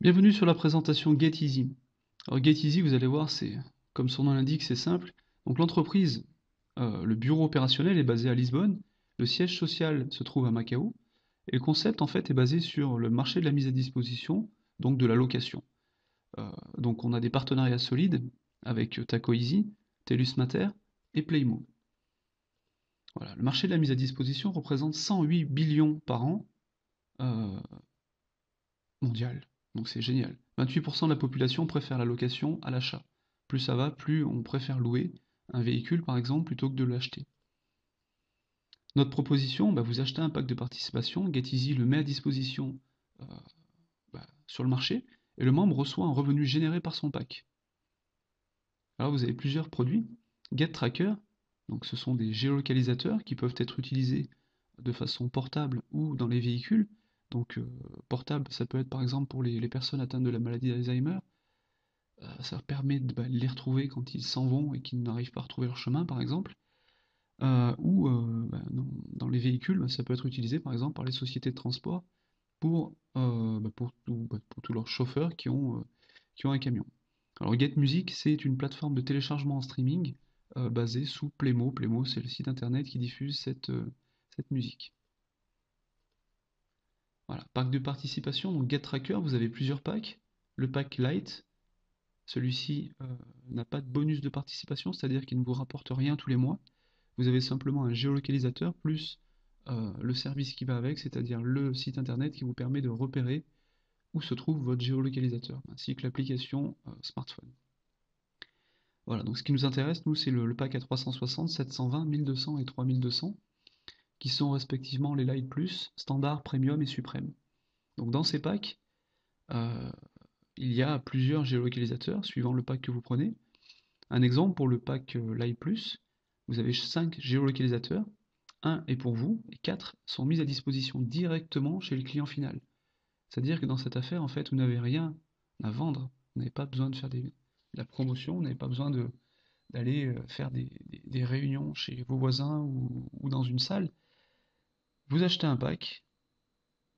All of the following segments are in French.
Bienvenue sur la présentation GetEasy. Alors GetEasy, vous allez voir, c'est comme son nom l'indique, c'est simple. Donc l'entreprise, le bureau opérationnel est basé à Lisbonne, le siège social se trouve à Macao, et le concept en fait est basé sur le marché de la mise à disposition, donc de la location. Donc on a des partenariats solides avec TacoEasy, TELUS Mater et Playmo. Voilà, le marché de la mise à disposition représente 108 billions par an euh, mondial. Donc c'est génial. 28% de la population préfère la location à l'achat. Plus ça va, plus on préfère louer un véhicule par exemple plutôt que de l'acheter. Notre proposition, vous achetez un pack de participation, GetEasy le met à disposition euh, sur le marché et le membre reçoit un revenu généré par son pack. Alors vous avez plusieurs produits. GetTracker, donc ce sont des géolocalisateurs qui peuvent être utilisés de façon portable ou dans les véhicules. Donc portable, ça peut être par exemple pour les personnes atteintes de la maladie d'Alzheimer. Ça permet de les retrouver quand ils s'en vont et qu'ils n'arrivent pas à retrouver leur chemin, par exemple. Ou dans les véhicules, ça peut être utilisé par exemple par les sociétés de transport pour tous leurs chauffeurs qui ont un camion. Alors Get Music, c'est une plateforme de téléchargement en streaming basée sous Playmo. Playmo, c'est le site internet qui diffuse cette musique. Voilà, pack de participation, donc Get Tracker, vous avez plusieurs packs. Le pack Lite, celui-ci n'a pas de bonus de participation, c'est-à-dire qu'il ne vous rapporte rien tous les mois. Vous avez simplement un géolocalisateur plus le service qui va avec, c'est-à-dire le site internet qui vous permet de repérer où se trouve votre géolocalisateur, ainsi que l'application smartphone. Voilà, donc ce qui nous intéresse, nous, c'est le pack à 360, 720, 1200 et 3200, qui sont respectivement les Lite Plus, Standard, Premium et Suprême. Donc dans ces packs, euh, il y a plusieurs géolocalisateurs suivant le pack que vous prenez. Un exemple pour le pack Live Plus, vous avez 5 géolocalisateurs, un est pour vous et 4 sont mis à disposition directement chez le client final. C'est-à-dire que dans cette affaire, en fait, vous n'avez rien à vendre, vous n'avez pas besoin de faire de la promotion, vous n'avez pas besoin d'aller faire des réunions chez vos voisins ou dans une salle. Vous achetez un pack,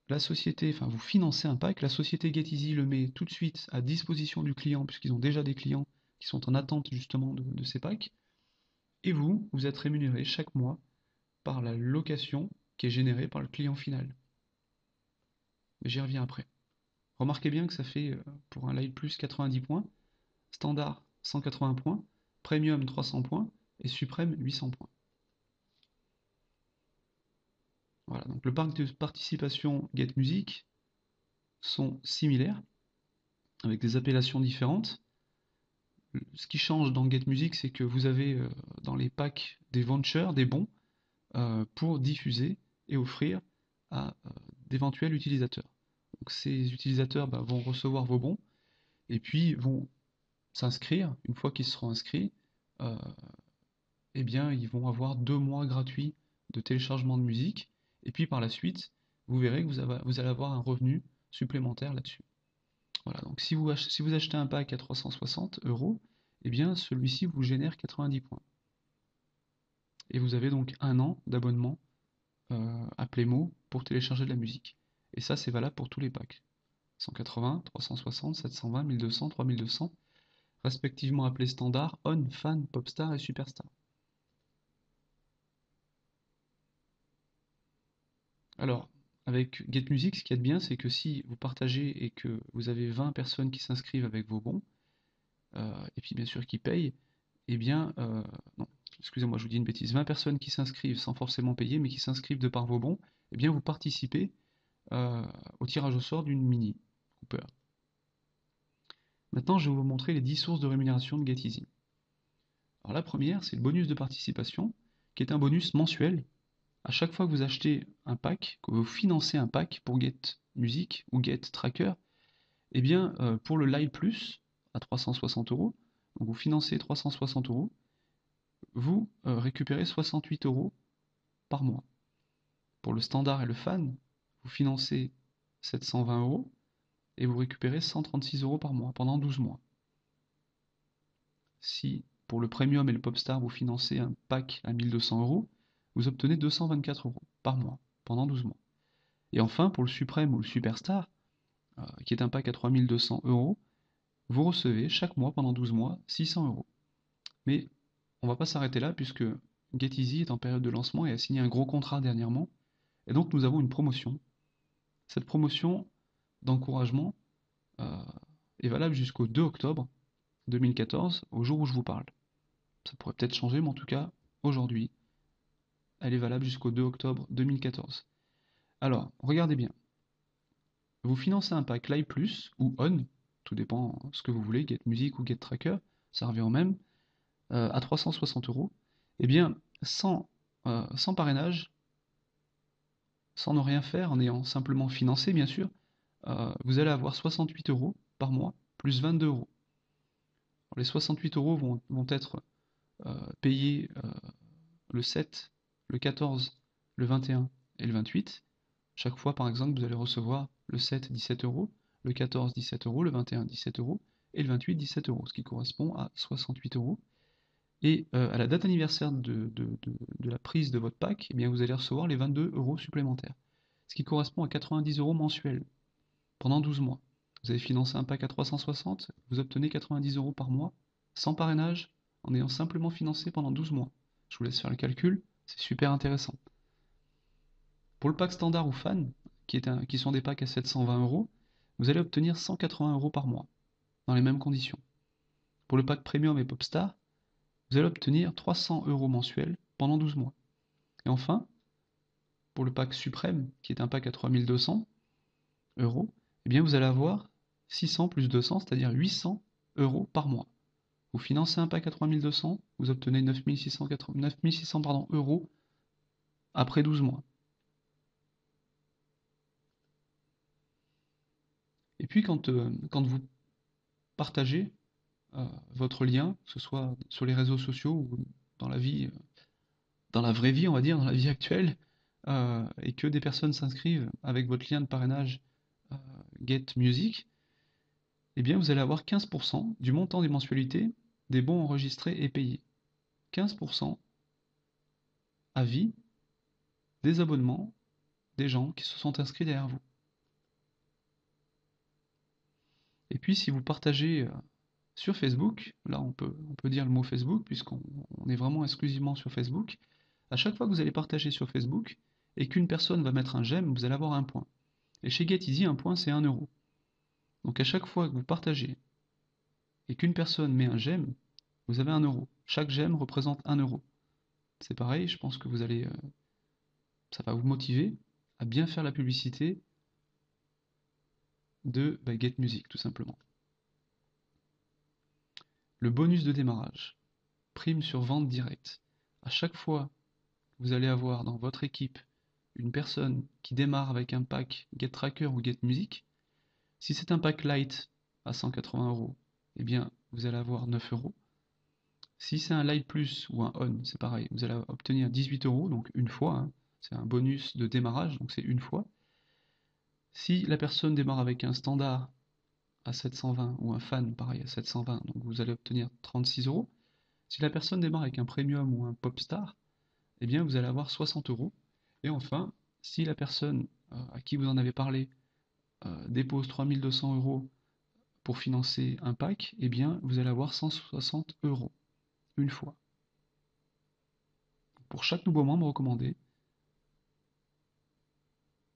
la société, enfin vous financez un pack, la société GetEasy le met tout de suite à disposition du client, puisqu'ils ont déjà des clients qui sont en attente justement de ces packs. Et vous, vous êtes rémunéré chaque mois par la location qui est générée par le client final. Mais j'y reviens après. Remarquez bien que ça fait pour un Live Plus 90 points, Standard 180 points, Premium 300 points et Suprême 800 points. Voilà, donc le parc de participation Get Music sont similaires, avec des appellations différentes. Ce qui change dans Get Music, c'est que vous avez dans les packs des vouchers, des bons, pour diffuser et offrir à d'éventuels utilisateurs. Donc ces utilisateurs vont recevoir vos bons et puis vont s'inscrire. Une fois qu'ils seront inscrits, euh, eh bien ils vont avoir 2 mois gratuits de téléchargement de musique. Et puis par la suite, vous verrez que vous allez avoir un revenu supplémentaire là-dessus. Voilà, donc si vous achetez un pack à 360 euros, eh bien celui-ci vous génère 90 points. Et vous avez donc un an d'abonnement à Playmo pour télécharger de la musique. Et ça, c'est valable pour tous les packs. 180, 360, 720, 1200, 3200, respectivement appelés standard, on, fan, popstar et superstar. Alors, avec Get Music, ce qu'il y a de bien, c'est que si vous partagez et que vous avez 20 personnes qui s'inscrivent avec vos bons, et puis bien sûr qui payent, eh bien, non, excusez-moi, je vous dis une bêtise, 20 personnes qui s'inscrivent sans forcément payer, mais qui s'inscrivent de par vos bons, eh bien vous participez euh, au tirage au sort d'une Mini Cooper. Maintenant, je vais vous montrer les 10 sources de rémunération de GetEasy. Alors la première, c'est le bonus de participation, qui est un bonus mensuel. À chaque fois que vous achetez un pack, que vous financez un pack pour Get Music ou Get Tracker, eh bien pour le Live Plus à 360 euros, donc vous financez 360 euros, vous récupérez 68 euros par mois. Pour le standard et le fan, vous financez 720 euros et vous récupérez 136 euros par mois pendant 12 mois. Si pour le premium et le popstar vous financez un pack à 1200 euros, vous obtenez 224 euros par mois pendant 12 mois. Et enfin, pour le suprême ou le superstar, qui est un pack à 3200 €, vous recevez chaque mois pendant 12 mois 600 €. Mais on va pas s'arrêter là puisque GetEasy est en période de lancement et a signé un gros contrat dernièrement. Et donc nous avons une promotion. Cette promotion d'encouragement euh, est valable jusqu'au 2 octobre 2014, au jour où je vous parle. Ça pourrait peut-être changer, mais en tout cas, aujourd'hui, elle est valable jusqu'au 2 octobre 2014. Alors, regardez bien. Vous financez un pack Live Plus ou On, tout dépend ce que vous voulez, Get Music ou Get Tracker, ça revient au même, à 360 €. Eh bien, sans parrainage, sans ne rien faire, en ayant simplement financé, bien sûr, vous allez avoir 68 € par mois, plus 22 €. Les 68 € vont être payés le 7, le 14, le 21 et le 28. Chaque fois, par exemple, vous allez recevoir le 7, 17 €, le 14, 17 €, le 21, 17 € et le 28, 17 €, ce qui correspond à 68 €. Et à la date anniversaire de la prise de votre pack, eh bien, vous allez recevoir les 22 € supplémentaires, ce qui correspond à 90 € mensuels pendant 12 mois. Vous avez financé un pack à 360, vous obtenez 90 € par mois, sans parrainage, en ayant simplement financé pendant 12 mois. Je vous laisse faire le calcul, c'est super intéressant. Pour le pack standard ou fan, qui sont des packs à 720 €, vous allez obtenir 180 € par mois, dans les mêmes conditions. Pour le pack premium et popstar, vous allez obtenir 300 € mensuels pendant 12 mois. Et enfin, pour le pack suprême, qui est un pack à 3200 €, eh bien vous allez avoir 600 plus 200, c'est-à-dire 800 € par mois. Vous financez un pack à 3200, vous obtenez 9600 € après 12 mois. Et puis quand vous partagez votre lien, que ce soit sur les réseaux sociaux ou dans la vie, dans la vraie vie, on va dire, dans la vie actuelle, et que des personnes s'inscrivent avec votre lien de parrainage Get Music, eh bien vous allez avoir 15% du montant des mensualités des bons enregistrés et payés. 15% à vie des abonnements des gens qui se sont inscrits derrière vous. Et puis si vous partagez sur Facebook, là on peut dire le mot Facebook puisqu'on est vraiment exclusivement sur Facebook, à chaque fois que vous allez partager sur Facebook et qu'une personne va mettre un j'aime, vous allez avoir un point. Et chez GetEasy, un point c'est 1 €. Donc à chaque fois que vous partagez et qu'une personne met un j'aime, vous avez 1 €. Chaque j'aime représente 1 €. C'est pareil, je pense que ça va vous motiver à bien faire la publicité de Get Music, tout simplement. Le bonus de démarrage, prime sur vente directe. À chaque fois que vous allez avoir dans votre équipe une personne qui démarre avec un pack Get Tracker ou Get Music, si c'est un pack light à 180 €, eh bien vous allez avoir 9 €. Si c'est un light plus ou un on, c'est pareil, vous allez obtenir 18 €, donc une fois, hein. C'est un bonus de démarrage, donc c'est une fois. Si la personne démarre avec un standard à 720 ou un fan pareil à 720, donc vous allez obtenir 36 €. Si la personne démarre avec un premium ou un popstar, eh bien vous allez avoir 60 €. Et enfin, si la personne à qui vous en avez parlé dépose 3200 € pour financer un pack, eh bien vous allez avoir 160 € une fois. Pour chaque nouveau membre recommandé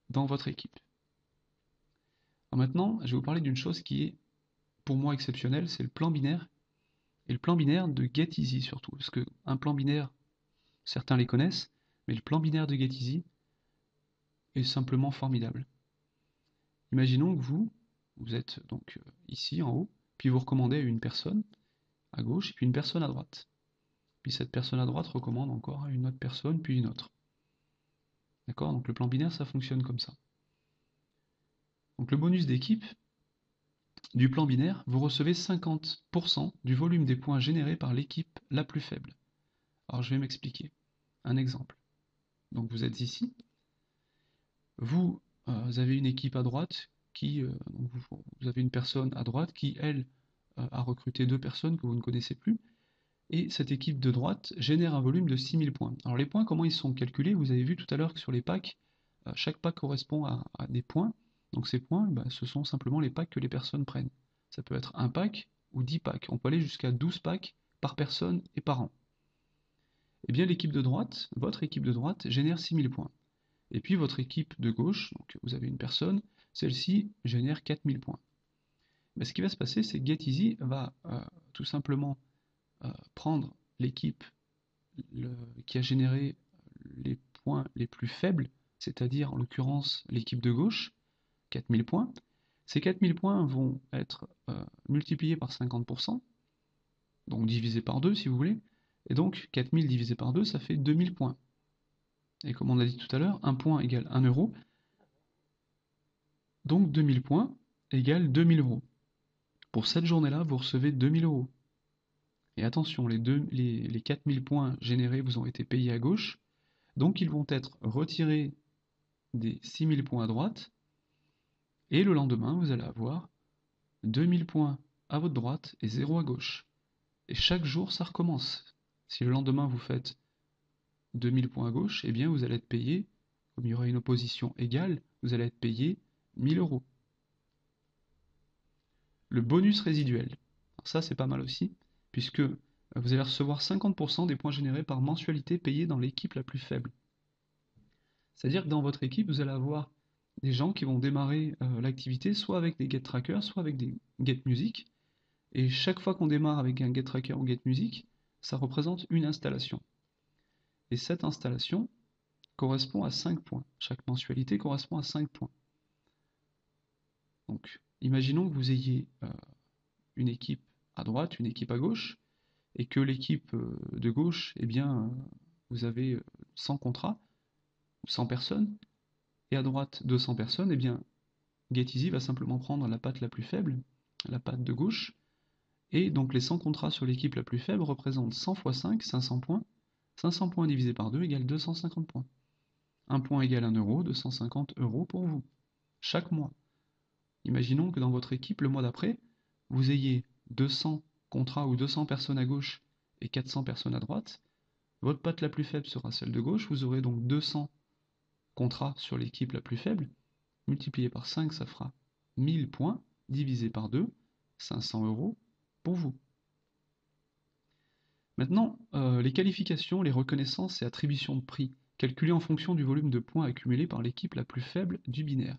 dans votre équipe. Alors maintenant, je vais vous parler d'une chose qui est pour moi exceptionnelle, c'est le plan binaire. Et le plan binaire de GetEasy surtout. Parce qu'un plan binaire, certains les connaissent, mais le plan binaire de GetEasy est simplement formidable. Imaginons que vous êtes donc ici en haut, puis vous recommandez à une personne à gauche, et puis une personne à droite. Puis cette personne à droite recommande encore à une autre personne, puis une autre. D'accord? Donc le plan binaire, ça fonctionne comme ça. Donc le bonus d'équipe du plan binaire, vous recevez 50% du volume des points générés par l'équipe la plus faible. Alors je vais m'expliquer. Un exemple. Donc vous êtes ici, vous avez une équipe à droite vous avez une personne à droite qui, elle, a recruté deux personnes que vous ne connaissez plus, et cette équipe de droite génère un volume de 6000 points. Alors les points, comment ils sont calculés? Vous avez vu tout à l'heure que sur les packs, chaque pack correspond à des points, Donc ces points, bah, ce sont simplement les packs que les personnes prennent. Ça peut être un pack ou 10 packs. On peut aller jusqu'à 12 packs par personne et par an. Et bien l'équipe de droite, votre équipe de droite, génère 6000 points. Et puis votre équipe de gauche, donc vous avez une personne, celle-ci génère 4000 points. Mais ce qui va se passer, c'est que GetEasy va tout simplement prendre l'équipe qui a généré les points les plus faibles, c'est-à-dire en l'occurrence l'équipe de gauche, 4000 points. Ces 4000 points vont être multipliés par 50%, donc divisé par 2 si vous voulez, et donc 4000 divisé par 2, ça fait 2000 points. Et comme on l'a dit tout à l'heure, 1 point égale 1 euro, donc 2000 points égale 2000 euros. Pour cette journée-là, vous recevez 2000 euros. Et attention, les 4000 points générés vous ont été payés à gauche, donc ils vont être retirés des 6000 points à droite, et le lendemain, vous allez avoir 2000 points à votre droite et 0 à gauche. Et chaque jour, ça recommence. Si le lendemain, vous faites 2000 points à gauche, eh bien, vous allez être payé, comme il y aura une opposition égale, vous allez être payé 1000 euros. Le bonus résiduel. Alors ça, c'est pas mal aussi, puisque vous allez recevoir 50% des points générés par mensualité payés dans l'équipe la plus faible. C'est-à-dire que dans votre équipe, vous allez avoir des gens qui vont démarrer l'activité soit avec des GetTrackers, soit avec des GetMusic. Et chaque fois qu'on démarre avec un GetTracker ou GetMusic, ça représente une installation. Et cette installation correspond à 5 points. Chaque mensualité correspond à 5 points. Donc, imaginons que vous ayez une équipe à droite, une équipe à gauche, et que l'équipe de gauche, eh bien, vous avez 100 contrats, 100 personnes, et à droite 200 personnes, eh bien, GetEasy va simplement prendre la patte la plus faible, la patte de gauche, et donc les 100 contrats sur l'équipe la plus faible représentent 100 x 5, 500 points. 500 points divisé par 2 égale 250 points. 1 point égale 1 euro, 250 euros pour vous, chaque mois. Imaginons que dans votre équipe, le mois d'après, vous ayez 200 contrats ou 200 personnes à gauche et 400 personnes à droite. Votre patte la plus faible sera celle de gauche, vous aurez donc 200 contrats sur l'équipe la plus faible. Multiplié par 5, ça fera 1000 points, divisé par 2, 500 euros pour vous. Maintenant, les qualifications, les reconnaissances et attributions de prix, calculées en fonction du volume de points accumulés par l'équipe la plus faible du binaire.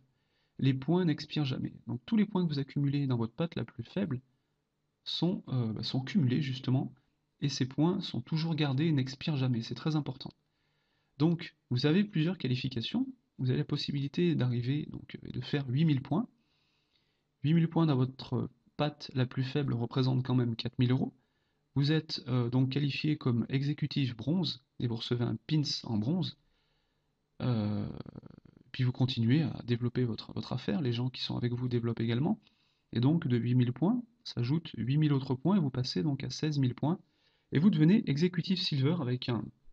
Les points n'expirent jamais. Donc tous les points que vous accumulez dans votre patte la plus faible sont cumulés justement, et ces points sont toujours gardés et n'expirent jamais, c'est très important. Donc vous avez plusieurs qualifications, vous avez la possibilité d'arriver de faire 8000 points. 8000 points dans votre patte la plus faible représente quand même 4000 euros. Vous êtes donc qualifié comme exécutif bronze et vous recevez un pins en bronze. Puis vous continuez à développer votre affaire, les gens qui sont avec vous développent également. Et donc de 8000 points s'ajoutent 8000 autres points et vous passez donc à 16 000 points. Et vous devenez exécutif silver avec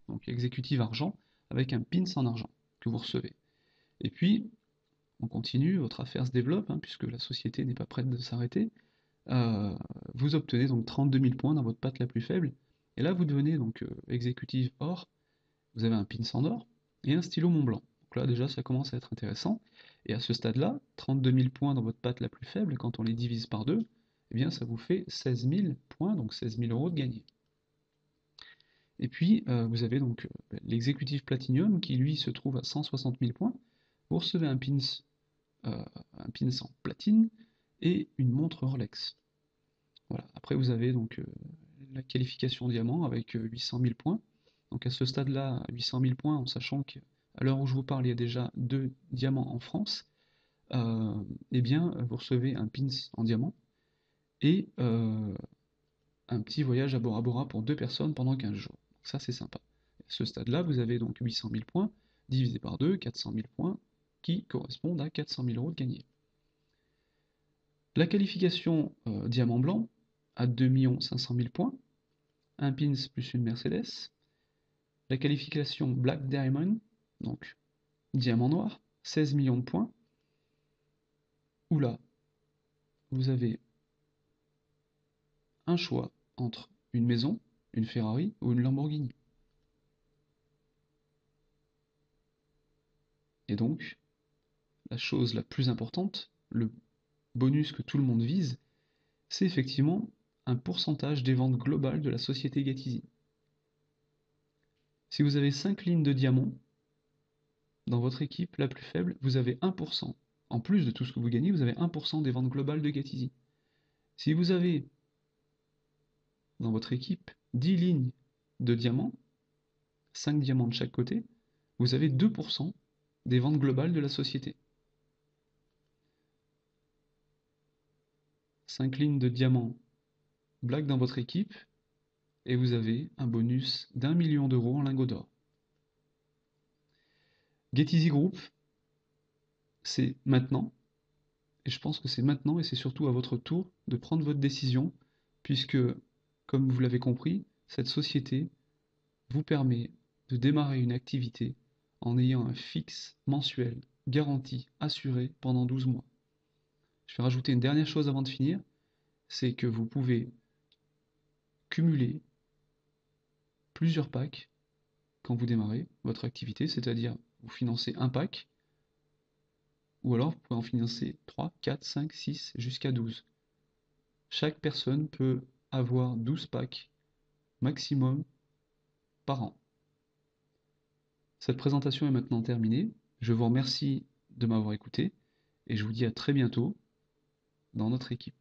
donc exécutif argent avec un pins en argent que vous recevez. Et puis on continue, votre affaire se développe, puisque la société n'est pas prête de s'arrêter. Vous obtenez donc 32 000 points dans votre patte la plus faible. Et là vous devenez donc exécutif or, vous avez un pins en or et un stylo Montblanc. Donc là déjà ça commence à être intéressant. Et à ce stade-là, 32 000 points dans votre patte la plus faible, quand on les divise par 2, eh bien ça vous fait 16 000 points, donc 16 000 euros de gagné. Et puis vous avez donc l'exécutif Platinum qui lui se trouve à 160 000 points. Vous recevez un pins en platine et une montre Rolex. Voilà. Après vous avez donc la qualification diamant avec 800 000 points. Donc à ce stade-là, 800 000 points, en sachant qu'à l'heure où je vous parle, il y a déjà 2 diamants en France, eh bien vous recevez un pins en diamant et un petit voyage à Bora Bora pour 2 personnes pendant 15 jours. Donc ça c'est sympa. À ce stade-là, vous avez donc 800 000 points, divisé par 2, 400 000 points, qui correspondent à 400 000 euros de gagnés. La qualification diamant blanc à 2 500 000 points, un pins plus une Mercedes. La qualification Black Diamond, donc diamant noir, 16 millions de points, où là, vous avez un choix entre une maison, une Ferrari ou une Lamborghini. Et donc, la chose la plus importante, le bonus que tout le monde vise, c'est effectivement un pourcentage des ventes globales de la société Gatizy. Si vous avez 5 lignes de diamants, dans votre équipe la plus faible, vous avez 1%. En plus de tout ce que vous gagnez, vous avez 1% des ventes globales de Gatizy. Si vous avez dans votre équipe 10 lignes de diamants, 5 diamants de chaque côté, vous avez 2% des ventes globales de la société. 5 lignes de diamants black dans votre équipe, et vous avez un bonus d'1 million d'euros en lingots d'or. Gatizy Group, c'est maintenant, et je pense que c'est maintenant, et c'est surtout à votre tour de prendre votre décision, puisque, comme vous l'avez compris, cette société vous permet de démarrer une activité en ayant un fixe mensuel garanti, assuré pendant 12 mois. Je vais rajouter une dernière chose avant de finir, c'est que vous pouvez cumuler plusieurs packs quand vous démarrez votre activité, c'est-à-dire vous financez un pack, ou alors vous pouvez en financer 3, 4, 5, 6, jusqu'à 12. Chaque personne peut avoir 12 packs maximum par an. Cette présentation est maintenant terminée. Je vous remercie de m'avoir écouté et je vous dis à très bientôt dans notre équipe.